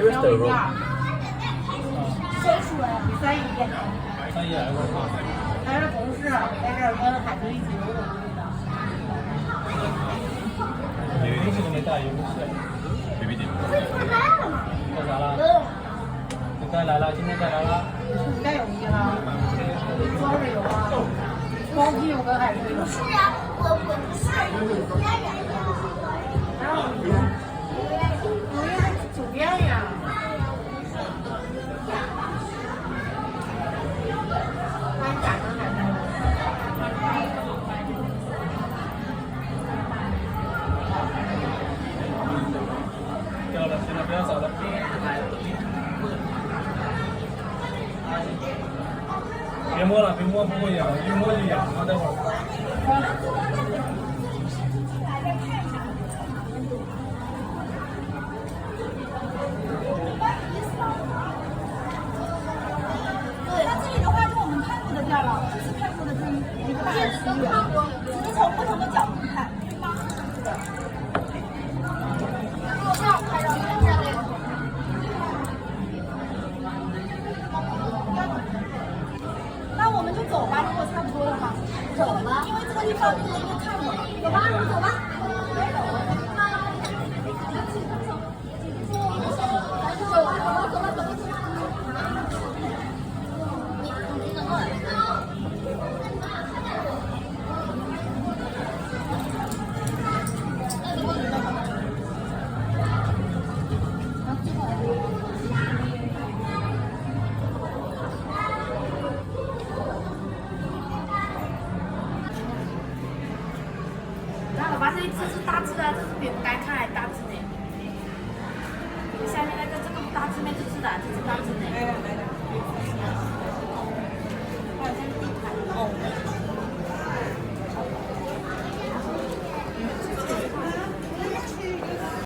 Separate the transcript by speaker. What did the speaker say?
Speaker 1: Where is the road?
Speaker 2: 3一来过。
Speaker 3: 还是同事在这儿跟海豚一起游泳的。
Speaker 2: 有东西都没带，有东西。
Speaker 1: PPT。
Speaker 2: 干啥了？你该来了，今天该来了。
Speaker 3: 你该泳衣了，装着游啊，光屁股跟海豚游。
Speaker 4: 是呀，我不是。
Speaker 3: 然后你酒店呀。把你赶上海豚。
Speaker 2: 掉了，行了，不要找了。别摸了，别摸，不会痒，一摸就痒了，待会儿。
Speaker 4: 对，那这里的话就我们看过的掉了，这次看过的这一个大的区域，只是从不同的角度看。那我们就走吧，如果差不多的话，走吧，因为这个地方就是一个看过了。走吧，我们走吧。
Speaker 5: 我发现这是大字的，这是比我们刚看还大字呢。下面那个这个不大字面，这是的，这是大字呢。